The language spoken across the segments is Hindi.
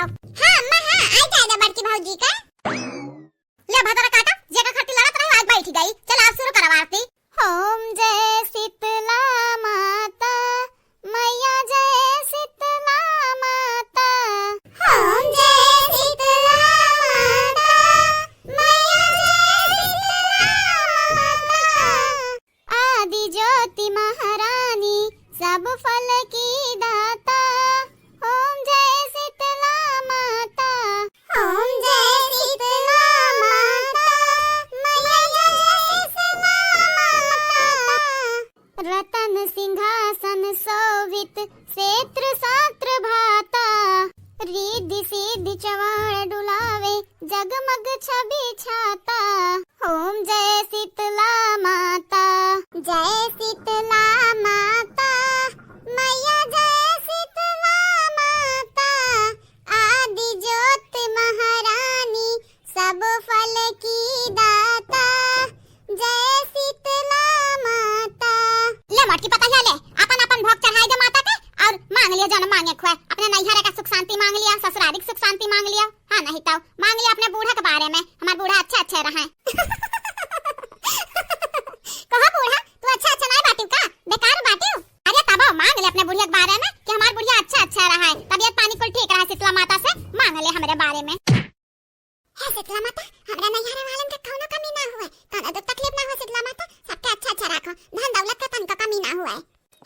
आओ। हां अम्मा हां आई जाएगा बड़की भौजी का। ले भदरा काटा जेका खाती लड़त रही आज बैठ गई। चल आप शुरू करो आरती। ओम जय शीतला माता मैया जय शीतला माता। ओम जय शीतला माता मैया जय शीतला माता। आदि ज्योति महारानी सब फल की दाता। ओम जय शीतला माता। ओम जय शीतला माता मैया जय शीतला माता। रतन सिंहासन शोभित क्षेत्र शास्त्र भाता। रिद्धि सिद्धि चवाण डुलावे जगमग छवि छाता। ओम जय शीतला माता जय शीतला माता मैया जय शीतला माता। आदि ज्योत महारानी सब फल की दाता। जय शीतला माता। ले मटकी पता है ले अपन अपन भोग चढ़ाई दे माता के और मांग लिया जन्म मांगे खुआ। अपने नैहरे का सुख शांति मांग लिया, ससुरालिक सुख शांति मांग लिया। हां नहीं तो मांग लिया अपने बूढ़ा के बारे में, हमारा बूढ़ा अच्छा रहा। कहा बूढ़ा तू अच्छा नहीं बाटियो का बेकार बाटियो। अरे तब मांग ले अपने बुढ़िया के बारे में कि हमार बुढ़िया अच्छा रहा है, तबीयत पानी कुल ठीक रहा। शीतला माता से मांग ले हमारे बारे में। हे शीतला माता हमरा नैहरे वालन के कोनो कमी ना हुए, कोनो दुख तकलीफ ना हो। शीतला माता सबके अच्छा रखो, धन दौलत का तन का कमी ना हुए।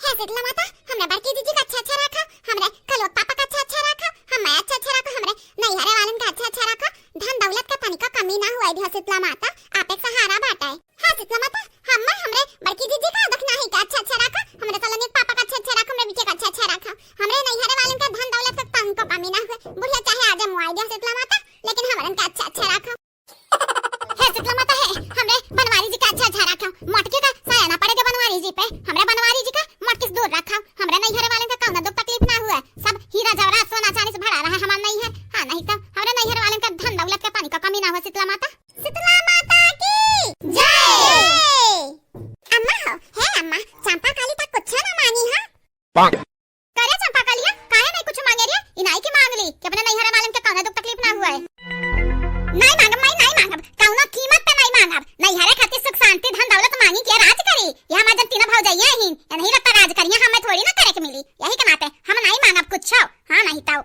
हे शीतला माता हमरा बड़की जीजी का अच्छा रखो, हमरे कलोक पापा का अच्छा रखो, हम अच्छा रखो, हमरे नैहरे वालन का अच्छा रखो, धन दौलत का तन का कमी ना हुए। हे शीतला माता आप एक सहारा बाटा है। हां शीतला माता हमरे बड़की जीजी का दुख नहीं का अच्छा रखो, हमरे सलनिक पापा का अच्छा रखो, हमरे बेटे का अच्छा रखो, हमरे नैहरे वालन का धन दौलत का तन का कमी ना हुए। बुढ़िया चाहे आजे मुआई दे शीतला माता, लेकिन हमरन का अच्छा रखो। हे शीतला माता है हमरे बनवारी जी का अच्छा रखो, मटके का साया ना पड़े बनवारी जी पे। हमरे बनवारी जी का मटके से दूर रखो, हमरे नैहरे वाले का कौनो दुख तकलीफ ना हुए। सब हीरा जवाहरात सोना चांदी से भरा रहा हमार नैहर। हां नहीं तो हमरे नैहर वाले का धन दौलत का पानी का कमी ना हो। शीतला माता की जय। अम्मा हो हे अम्मा चंपा काली तक कुछ ना मांगी हां करे चंपा कालिया काहे नहीं कुछ मांगे रे। इनाई की मांग ली कि अपने नैहरे वाले के कौनो दुख तकलीफ ना हुए। नहीं मांगब कौनो कीमत पे नहीं मांगब। नैहरे खातिर सुख शांति धन दौलत मांगी के राज करी। ये हमार जन तीनों भौजाइया ही या नहीं लगता राज करिए, हमें थोड़ी ना करे के मिली। यही के नाते हम नहीं मांगब कुछ। हां नहीं तो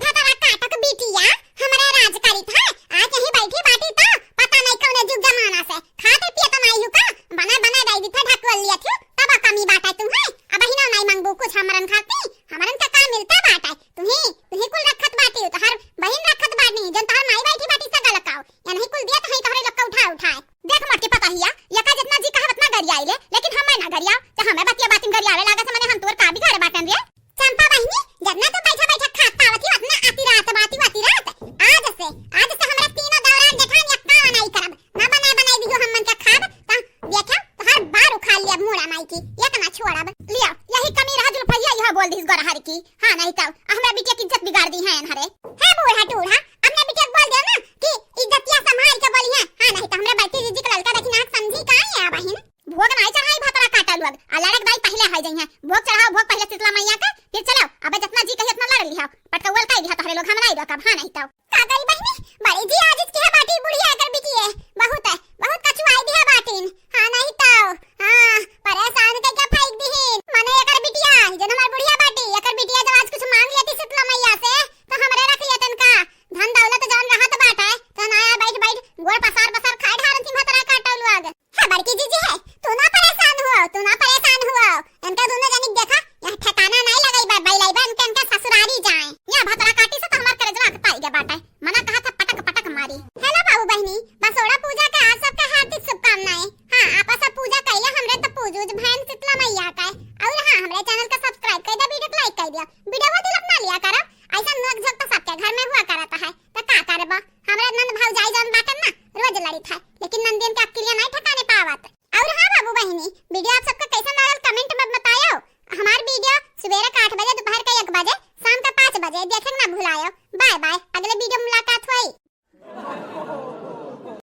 भदरा काटक बिटिया हमारे राज करी था आज यही बैठी बाटी तो पता नहीं कौन जुग जमाना से खाते पिए तो नहीं हुका बना दई दी था ढकवल लिया थी तब कमी बाटा तुम्हें। अब ही ना नहीं मांगबो कुछ हमरन खाती, हमरन का काम मिलता बाटा तुम्हें कुल रखत बाटी तो हर बहन रखत बाटी जन तोहर माई बैठी बाटी से गलकाओ या नहीं कुल दिया तो ही तोहरे लक्का उठाए। देख मटके पता हिया यका जितना जी कहत ना गरियाई ले, लेकिन हम ना गरिया तो हमें बतिया बातिन गरियावे लागा से मने हम तोर का भी घर बाटन रे। चंपा बहिनी जतना तो बैठा खात पावती उतना आती रात आज से हमरा तीनों दौरान जेठान यक्का नहीं करब ना बनाई दियो हमन का खाब ता देखा तो हर बार उखाड़ लिया मुड़ा माई की एक ना छोड़ब। लिया यही कमी रहा जुल्फैया यह बोल दिस गरहर की। हां नहीं तो हमरा बिटिया की इज्जत बिगाड़ दी है अनहरे। हे बूढ़ा टूढ़ा अपने बिटिया बोल दे ना कि इज्जतिया संभाल के बोली है। हां नहीं तो हमरा बेटी जीजी के लड़का देखी नाक समझी काई है बहिन। भोग नहीं चढ़ाई भतरा काटा लोग आ लड़क दाई पहले है जई है। भोग चढ़ाओ भोग पहले शीतला मैया का फिर चलो अब जितना जी कही उतना लड़ लिया पटकवल काई दिया तोहरे लोग हम नहीं रखब। हां नहीं तो का गई